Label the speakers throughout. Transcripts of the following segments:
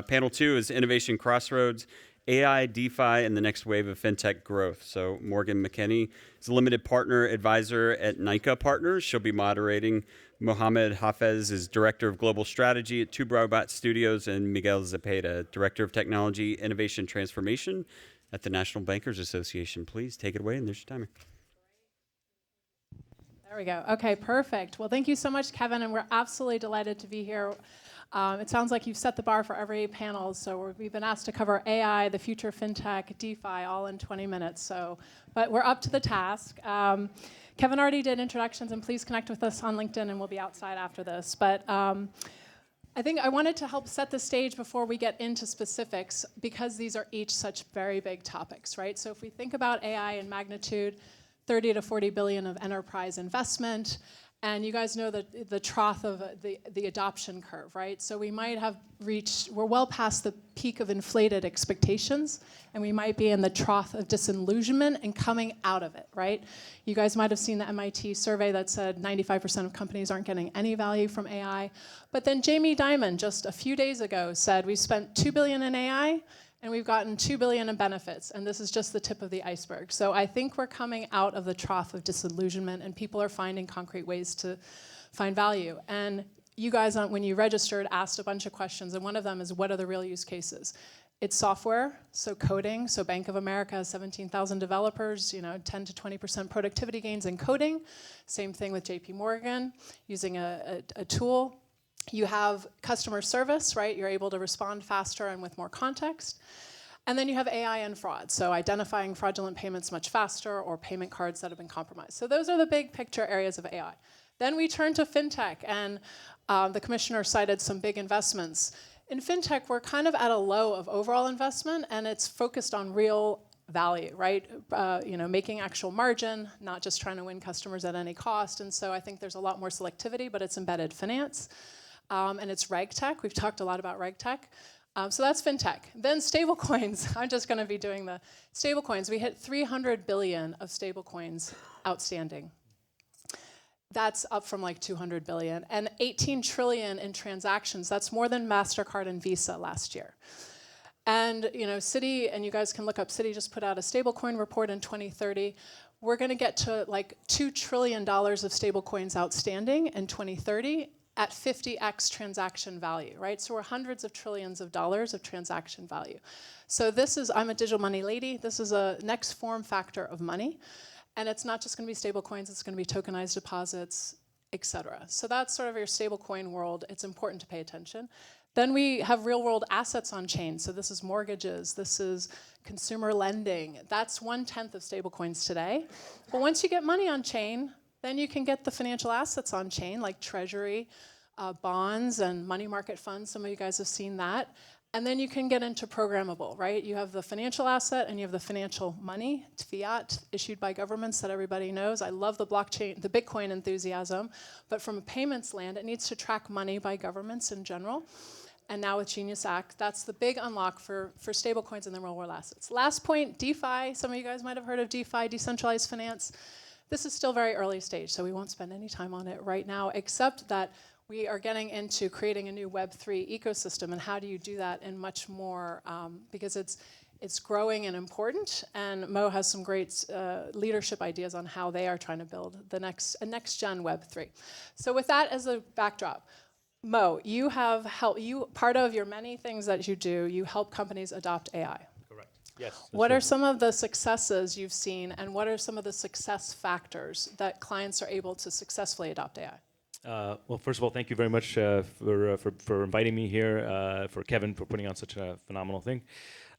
Speaker 1: Panel 2 is Innovation Crossroads, AI, DeFi, and the next wave of fintech growth. So Morgan McKenney is a limited partner advisor at Nyca Partners. She'll be moderating. Mohamed, Hafez is Director of Global Strategy at Two Robot Studios, and Miguel Zepeda, Director of Technology, Innovation Transformation at the National Bankers Association. Please take it away, and there's your timer.
Speaker 2: There we go. Okay, perfect. Well, thank you so much, Kevin, and we're absolutely delighted to be here. It sounds like you've set the bar for every panel, so we've been asked to cover AI, the future of fintech, DeFi, all in 20 minutes. But we're up to the task. Kevin already did introductions, and please connect with us on LinkedIn, and we'll be outside after this. But I think I wanted to help set the stage before we get into specifics, because these are each such very big topics, right? So if we think about AI in magnitude, 30 to 40 billion of enterprise investment, and you guys know the trough of the adoption curve, right? So we might have we're well past the peak of inflated expectations, and we might be in the trough of disillusionment and coming out of it, right? You guys might have seen the MIT survey that said 95% of companies aren't getting any value from AI. But then Jamie Dimon just a few days ago said we spent $2 billion in AI, and we've gotten $2 billion in benefits, and this is just the tip of the iceberg. So I think we're coming out of the trough of disillusionment, and people are finding concrete ways to find value. And you guys, when you registered, asked a bunch of questions, and one of them is, what are the real use cases? It's software, so coding. So Bank of America has 17,000 developers, 10 to 20% productivity gains in coding. Same thing with JP Morgan, using a tool. You have customer service, right? You're able to respond faster and with more context. And then you have AI and fraud, so identifying fraudulent payments much faster, or payment cards that have been compromised. So those are the big picture areas of AI. Then we turn to fintech, and the commissioner cited some big investments. In fintech, we're kind of at a low of overall investment, and it's focused on real value, right? Making actual margin, not just trying to win customers at any cost. And so I think there's a lot more selectivity, but it's embedded finance. And it's RegTech. We've talked a lot about RegTech. So that's fintech. Then stablecoins. I'm just going to be doing the stablecoins. We hit 300 billion of stablecoins outstanding. That's up from like 200 billion. And 18 trillion in transactions. That's more than MasterCard and Visa last year. And Citi, and you guys can look up, Citi just put out a stablecoin report in 2030. We're going to get to like $2 trillion of stablecoins outstanding in 2030. At 50x transaction value, right? So we're hundreds of trillions of dollars of transaction value. So I'm a digital money lady. This is a next form factor of money. And it's not just going to be stable coins, it's going to be tokenized deposits, et cetera. So that's sort of your stablecoin world. It's important to pay attention. Then we have real world assets on chain. So this is mortgages, this is consumer lending. That's 1/10 of stablecoins today. But once you get money on chain, then you can get the financial assets on chain, like treasury, bonds, and money market funds. Some of you guys have seen that. And then you can get into programmable, right? You have the financial asset and you have the financial money, fiat, issued by governments that everybody knows. I love the blockchain, the Bitcoin enthusiasm. But from a payments land, it needs to track money by governments in general. And now with Genius Act, that's the big unlock for stablecoins and the real world assets. Last point, DeFi. Some of you guys might have heard of DeFi, decentralized finance. This is still very early stage, so we won't spend any time on it right now, except that we are getting into creating a new Web3 ecosystem, and how do you do that in much more, because it's growing and important, and Mo has some great leadership ideas on how they are trying to build a next-gen Web3. So with that as a backdrop, Mo, you have helped, part of your many things that you do, you help companies adopt AI.
Speaker 3: Yes.
Speaker 2: What are some of the successes you've seen, and what are some of the success factors that clients are able to successfully adopt AI?
Speaker 3: Well, first of all, thank you very much for inviting me here, for Kevin for putting on such a phenomenal thing.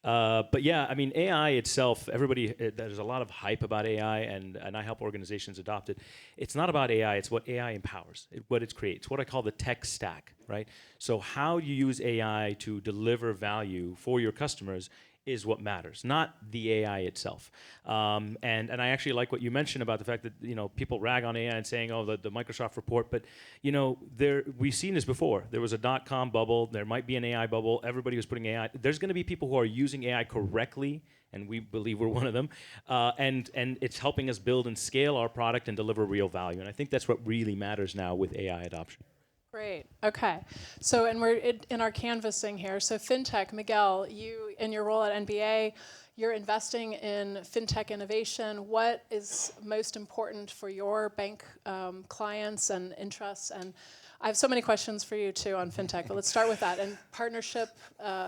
Speaker 3: But yeah, I mean, AI itself, there's a lot of hype about AI, and I help organizations adopt it. It's not about AI, it's what AI empowers, what it creates, what I call the tech stack, right? So how you use AI to deliver value for your customers is what matters, not the AI itself. And I actually like what you mentioned about the fact that people rag on AI and saying, oh, the Microsoft report, but we've seen this before. There was a .com bubble. There might be an AI bubble. Everybody was putting AI. There's going to be people who are using AI correctly, and we believe we're one of them. And it's helping us build and scale our product and deliver real value. And I think that's what really matters now with AI adoption.
Speaker 2: Great. Okay. So, and we're in our canvassing here. So, fintech, Miguel, you in your role at NBA, you're investing in fintech innovation. What is most important for your bank clients and interests? And I have so many questions for you too on fintech, but let's start with that. And partnership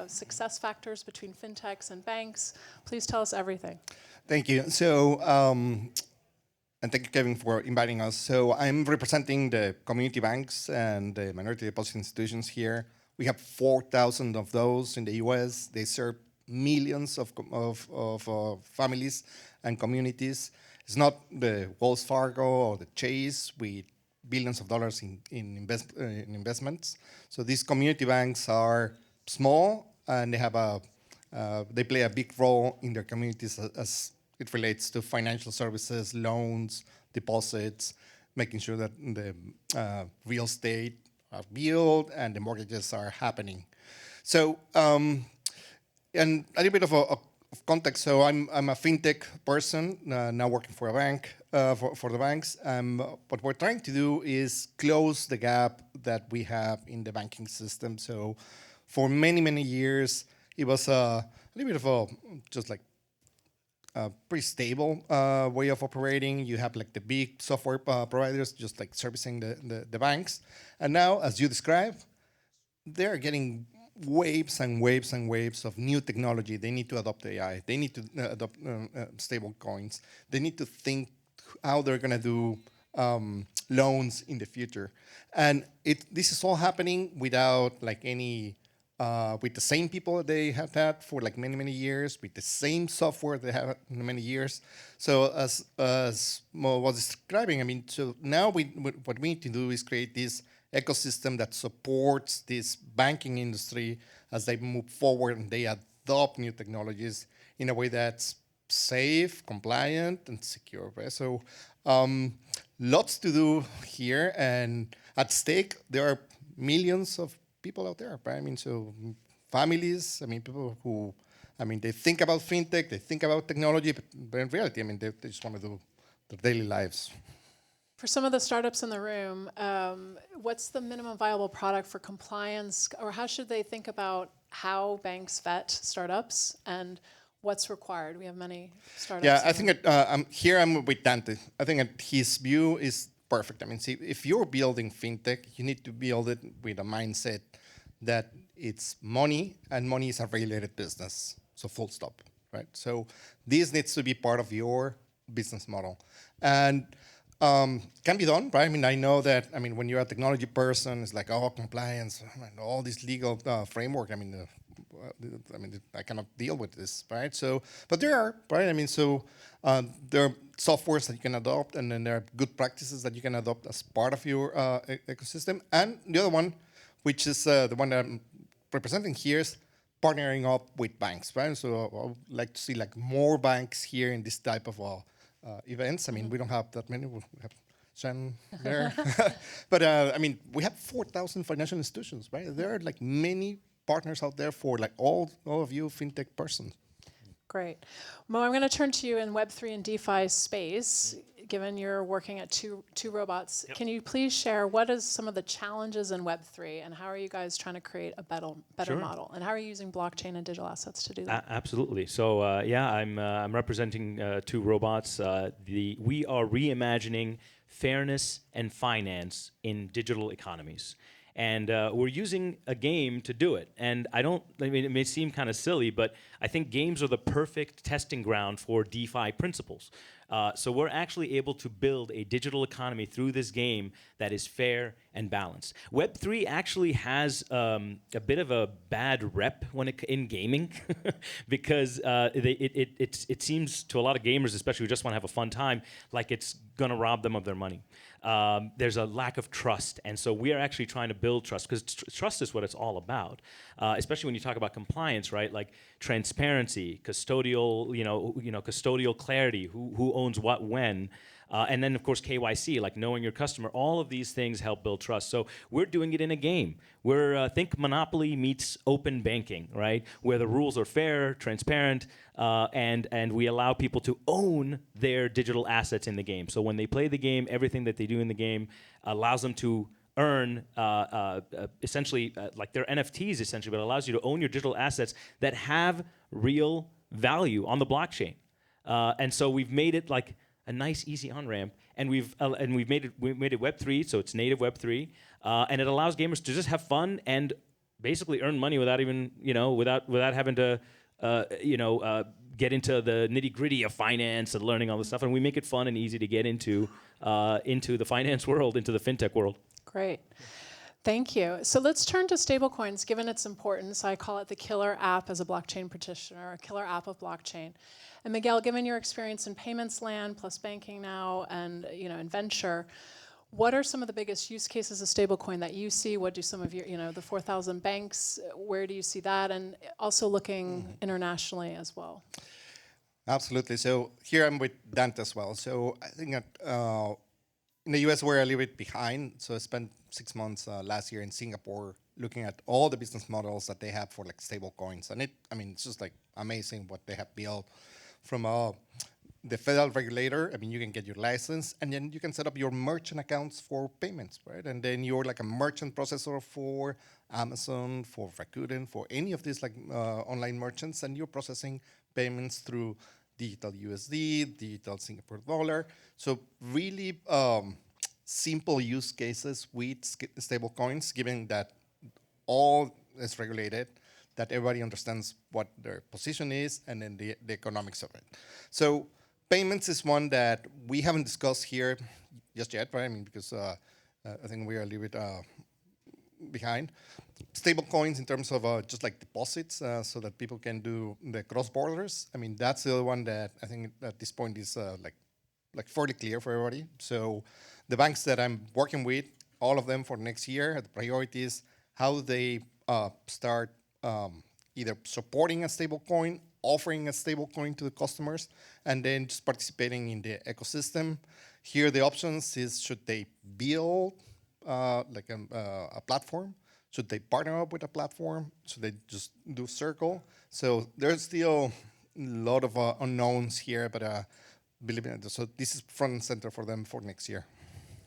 Speaker 2: success factors between fintechs and banks. Please tell us everything.
Speaker 4: Thank you. So, and thank you, Kevin, for inviting us. So I'm representing the community banks and the minority deposit institutions here. We have 4,000 of those in the US. They serve millions of families and communities. It's not the Wells Fargo or the Chase with billions of dollars in investments. So these community banks are small and they play a big role in their communities as it relates to financial services, loans, deposits, making sure that the real estate are built and the mortgages are happening. So, and a little bit of context. So I'm a fintech person now working for a bank, for the banks. What we're trying to do is close the gap that we have in the banking system. So for many, many years, it was a little bit of just like pretty stable way of operating. You have like the big software providers just like servicing the banks. And now, as you described, they're getting waves and waves and waves of new technology. They need to adopt AI. They need to adopt stable coins. They need to think how they're going to do loans in the future. And this is all happening without like any with the same people they have had for like many, many years, with the same software they have many years. So as Mo was describing, I mean, so now what we need to do is create this ecosystem that supports this banking industry as they move forward and they adopt new technologies in a way that's safe, compliant, and secure. Right? So lots to do here, and at stake there are millions of people out there, right? I mean, so families, I mean, people who, I mean, they think about fintech, they think about technology, but in reality, I mean, they just want to do their daily lives.
Speaker 2: For some of the startups in the room, what's the minimum viable product for compliance, or how should they think about how banks vet startups and what's required? We have many startups.
Speaker 4: Yeah, I think I'm with Dante. I think his view is perfect. I mean, see, if you're building fintech, you need to build it with a mindset that it's money, and money is a regulated business. So full stop, right? So this needs to be part of your business model. And can be done, right? I mean, I know that, I mean, when you're a technology person, it's like, oh, compliance, and all this legal framework. I mean, I cannot deal with this, right? So, but there are, right? I mean, so there are softwares that you can adopt, and then there are good practices that you can adopt as part of your ecosystem. And the other one, which is the one that I'm representing here, is partnering up with banks, right? So I would like to see like more banks here in this type of events. I mean, we don't have that many. We have Shan there. But I mean, we have 4,000 financial institutions, right? There are like many partners out there for like all of you fintech persons.
Speaker 2: Great. Mo, I'm going to turn to you in Web3 and DeFi space, given you're working at two robots. Yep. Can you please share what is some of the challenges in Web3, and how are you guys trying to create a better model? And how are you using blockchain and digital assets to do that?
Speaker 3: Absolutely. So yeah, I'm representing two robots. We are reimagining fairness and finance in digital economies. And we're using a game to do it. And I mean, it may seem kind of silly, but I think games are the perfect testing ground for DeFi principles. So we're actually able to build a digital economy through this game that is fair and balanced. Web3 actually has a bit of a bad rep in gaming because it seems to a lot of gamers, especially who just want to have a fun time, like it's going to rob them of their money. There's a lack of trust, and so we are actually trying to build trust, because trust is what it's all about. Especially when you talk about compliance, right? Like transparency, custodial, custodial clarity, who owns what when, and then of course KYC, like knowing your customer. All of these things help build trust. So we're doing it in a game. Think Monopoly meets open banking, right? Where the rules are fair, transparent, and we allow people to own their digital assets in the game. So when they play the game, everything that they do in the game allows them to earn essentially like they're NFTs essentially, but it allows you to own your digital assets that have real value on the blockchain. And so we've made it like a nice, easy on-ramp, and we've made it Web3, so it's native Web3, and it allows gamers to just have fun and basically earn money without even without having to get into the nitty-gritty of finance and learning all this stuff. And we make it fun and easy to get into the finance world, into the fintech world.
Speaker 2: Great. Thank you. So let's turn to stablecoins, given its importance. I call it the killer app as a blockchain practitioner, a killer app of blockchain. And Miguel, given your experience in payments land, plus banking now, and in venture, what are some of the biggest use cases of stablecoin that you see? What do some of your, the 4,000 banks, where do you see that? And also looking internationally as well.
Speaker 4: Absolutely. So here I'm with Dante as well. So I think that in the US, we're a little bit behind. So I spent 6 months last year in Singapore looking at all the business models that they have for like stable coins. And it's just like amazing what they have built from the federal regulator. I mean, you can get your license and then you can set up your merchant accounts for payments, right? And then you're like a merchant processor for Amazon, for Rakuten, for any of these like online merchants, and you're processing payments through digital USD, digital Singapore dollar. So really simple use cases with stable coins, given that all is regulated, that everybody understands what their position is, and then the economics of it. So payments is one that we haven't discussed here just yet, right? I mean, because I think we are a little bit behind. Stable coins in terms of just like deposits, so that people can do the cross borders. I mean, that's the one that I think at this point is like fairly clear for everybody. So the banks that I'm working with, all of them for next year, the priority is how they start either supporting a stable coin, offering a stable coin to the customers, and then just participating in the ecosystem. Here the options is, should they build like a platform? Should they partner up with a platform? Should they just do Circle? So there's still a lot of unknowns here, but believe me, so this is front and center for them for next year.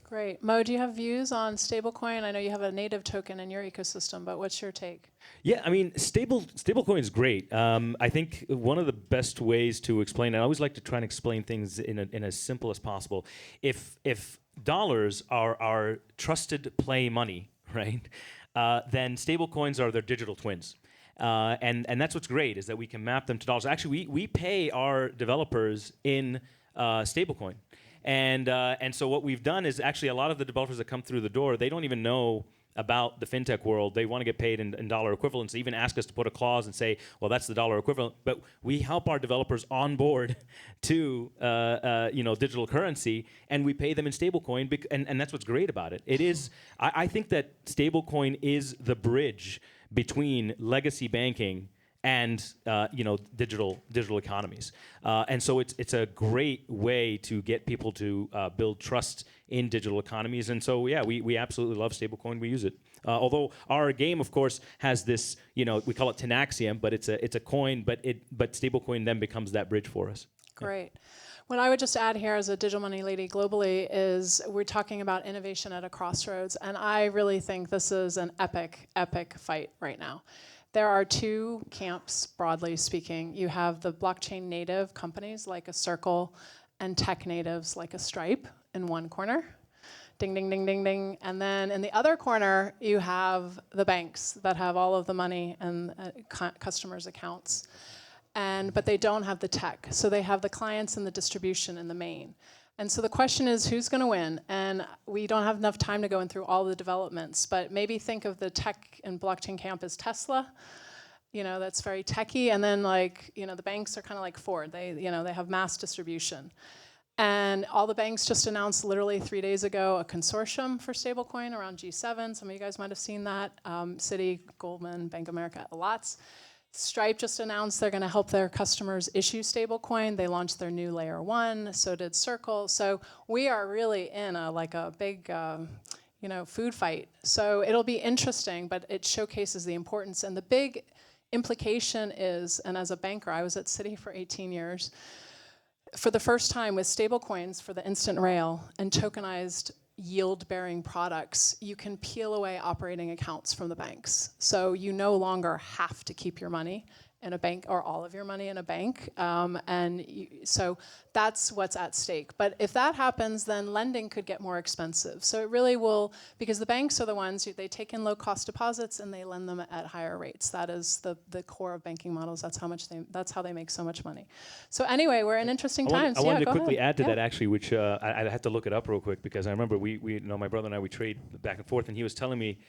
Speaker 2: Great. Mo, do you have views on stablecoin? I know you have a native token in your ecosystem, but what's your take?
Speaker 3: Yeah, I mean, stablecoin is great. I think one of the best ways to explain it, I always like to try and explain things in as simple as possible. If dollars are our trusted play money, right, then stablecoins are their digital twins. And that's what's great, is that we can map them to dollars. Actually, we pay our developers in stablecoin. And so what we've done is, actually a lot of the developers that come through the door, they don't even know about the fintech world. They want to get paid in dollar equivalents. They even ask us to put a clause and say, well, that's the dollar equivalent. But we help our developers onboard to digital currency, and we pay them in stablecoin. And that's what's great about it. It is, I think that stablecoin is the bridge between legacy banking and digital economies, and so it's a great way to get people to build trust in digital economies. And so yeah, we absolutely love stablecoin. We use it. Although our game, of course, has this, we call it Tenaxium, but it's a coin, but stablecoin then becomes that bridge for us.
Speaker 2: Great. What I would just add here as a digital money lady globally is we're talking about innovation at a crossroads, and I really think this is an epic fight right now. There are two camps, broadly speaking. You have the blockchain native companies like a Circle and tech natives like a Stripe in one corner. Ding, ding, ding, ding, ding. And then in the other corner, you have the banks that have all of the money and customers' accounts. But they don't have the tech. So they have the clients and the distribution in the main. And so the question is, who's going to win? And we don't have enough time to go through all the developments, but maybe think of the tech and blockchain camp as Tesla. That's very techy. And then the banks are kind of like Ford. They have mass distribution. And all the banks just announced literally 3 days ago a consortium for stablecoin around G7. Some of you guys might have seen that. Citi, Goldman, Bank of America, lots. Stripe just announced they're going to help their customers issue stablecoin. They launched their new layer 1. So did Circle. So we are really in a big, food fight. So it'll be interesting, but it showcases the importance. And the big implication is, and as a banker, I was at Citi for 18 years. For the first time with stablecoins for the instant rail and tokenized yield-bearing products, you can peel away operating accounts from the banks. So you no longer have to keep your money in a bank or all of your money in a bank. So that's what's at stake. But if that happens, then lending could get more expensive. So it really will, because the banks are the ones, they take in low-cost deposits and they lend them at higher rates. That is the core of banking models. That's how they make so much money. So anyway, we're in interesting times.
Speaker 3: I wanted to quickly
Speaker 2: ahead.
Speaker 3: add to that actually, which I had to look it up real quick because I remember my brother and I, we trade back and forth, and he was telling me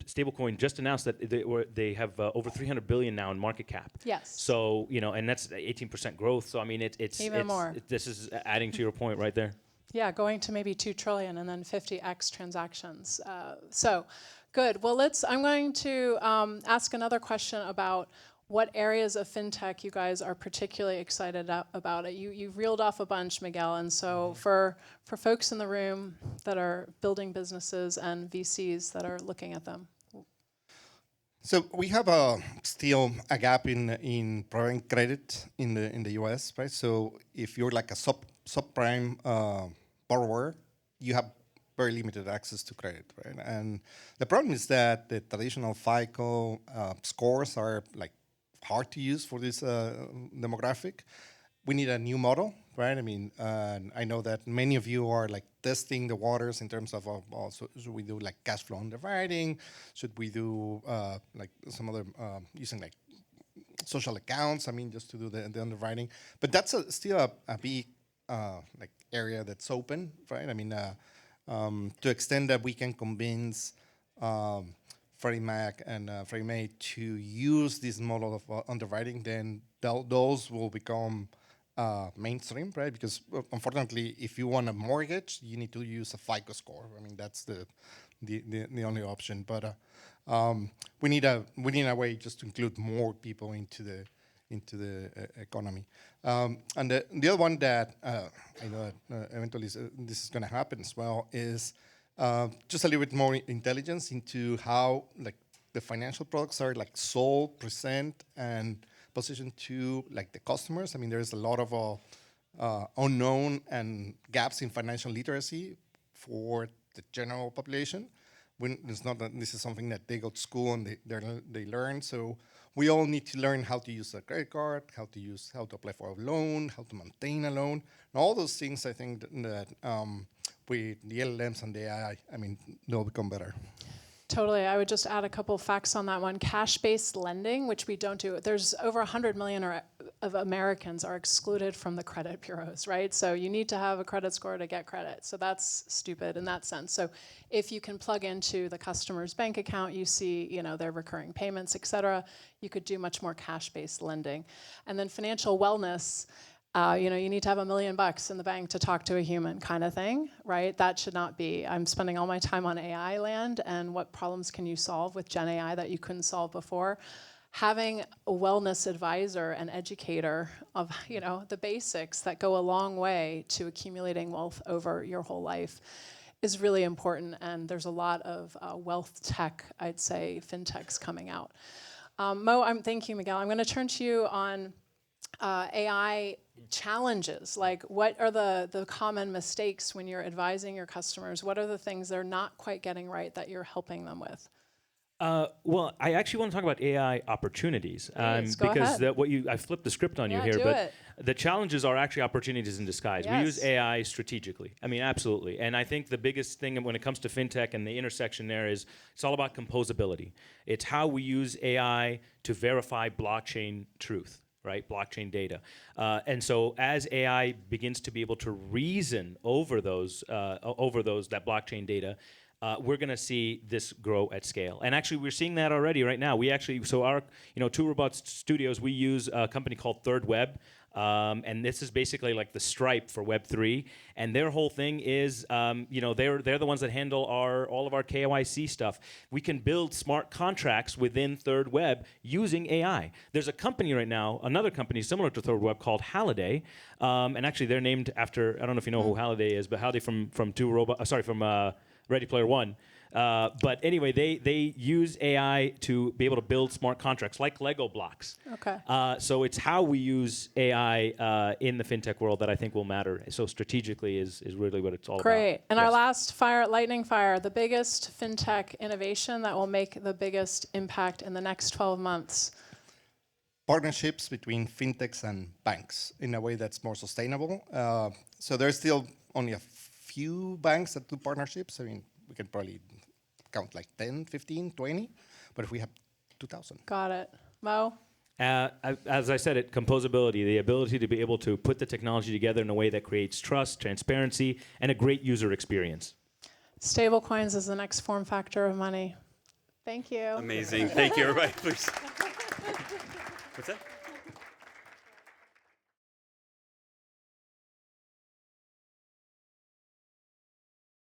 Speaker 3: stablecoin just announced that they have over 300 billion now in market cap.
Speaker 2: Yes.
Speaker 3: So and that's 18% growth. So I mean, it's
Speaker 2: even more.
Speaker 3: This is adding to your point right there.
Speaker 2: Yeah, going to maybe 2 trillion and then 50x transactions. So good. Well, I'm going to ask another question about what areas of fintech you guys are particularly excited about. You've reeled off a bunch, Miguel, and so for folks in the room that are building businesses and VCs that are looking at them.
Speaker 4: So we have still a gap in providing credit in the US, right? So if you're like a subprime borrower, you have very limited access to credit, right? And the problem is that the traditional FICO scores are like hard to use for this demographic. We need a new model, right? I mean, I know that many of you are like testing the waters in terms of also should we do like cash flow underwriting? Should we do like some other using like social accounts? I mean, just to do the underwriting. But that's still a big like area that's open, right? I mean, to extent that we can convince Freddie Mac and Freddie Mae to use this model of underwriting, then those will become mainstream, right? Because unfortunately, if you want a mortgage, you need to use a FICO score. I mean, that's the only option. But we need a way just to include more people into the economy. And the other one that I know that eventually this is going to happen as well is just a little bit more intelligence into how like the financial products are like sold, present, and positioned to like the customers. I mean, there's a lot of unknown and gaps in financial literacy for the general population. It's not that this is something that they go to school and they learn. So we all need to learn how to use a credit card, how to apply for a loan, how to maintain a loan, and all those things. I think that with the LLMs and the AI, I mean, they'll become better.
Speaker 2: Totally. I would just add a couple facts on that one. Cash-based lending, which we don't do. There's over 100 million of Americans are excluded from the credit bureaus, right? So you need to have a credit score to get credit. So that's stupid in that sense. So if you can plug into the customer's bank account, you see, their recurring payments, et cetera, you could do much more cash-based lending. And then financial wellness, you need to have $1 million in the bank to talk to a human kind of thing, right? That should not be. I'm spending all my time on AI land and what problems can you solve with Gen AI that you couldn't solve before. Having a wellness advisor and educator of, the basics that go a long way to accumulating wealth over your whole life is really important. And there's a lot of wealth tech, I'd say, fintechs coming out. Thank you, Miguel. I'm going to turn to you on AI challenges. Like, what are the common mistakes when you're advising your customers? What are the things they're not quite getting right that you're helping them with?
Speaker 3: Well, I actually want to talk about AI opportunities
Speaker 2: because
Speaker 3: I flipped the script on you here,
Speaker 2: do
Speaker 3: but
Speaker 2: it.
Speaker 3: The challenges are actually opportunities in disguise.
Speaker 2: Yes.
Speaker 3: We use AI strategically. I mean, absolutely. And I think the biggest thing when it comes to fintech and the intersection there is it's all about composability. It's how we use AI to verify blockchain truth. Right, blockchain data, and so as AI begins to be able to reason over that blockchain data, we're going to see this grow at scale. And actually, we're seeing that already right now. Our Two Robots Studios, we use a company called Third Web. And this is basically like the Stripe for Web3, and their whole thing is, they're the ones that handle all of our KYC stuff. We can build smart contracts within Third Web using AI. There's a company right now, another company similar to Third Web called Halliday, and actually they're named after, I don't know if you know who Halliday is, but Halliday from Ready Player One. But anyway, they use AI to be able to build smart contracts like Lego blocks.
Speaker 2: Okay.
Speaker 3: So it's how we use AI in the fintech world that I think will matter. So strategically is really what it's all about.
Speaker 2: Great. And our
Speaker 3: Yes.
Speaker 2: last lightning fire, the biggest fintech innovation that will make the biggest impact in the next 12 months.
Speaker 4: Partnerships between fintechs and banks in a way that's more sustainable. So there's still only a few banks that do partnerships. I mean, we can probably count like 10, 15, 20, but if we have 2,000.
Speaker 2: Got it. Mo?
Speaker 3: As I said, composability, the ability to be able to put the technology together in a way that creates trust, transparency, and a great user experience.
Speaker 2: Stablecoins is the next form factor of money. Thank you.
Speaker 1: Amazing. Thank you, everybody. Please. What's that?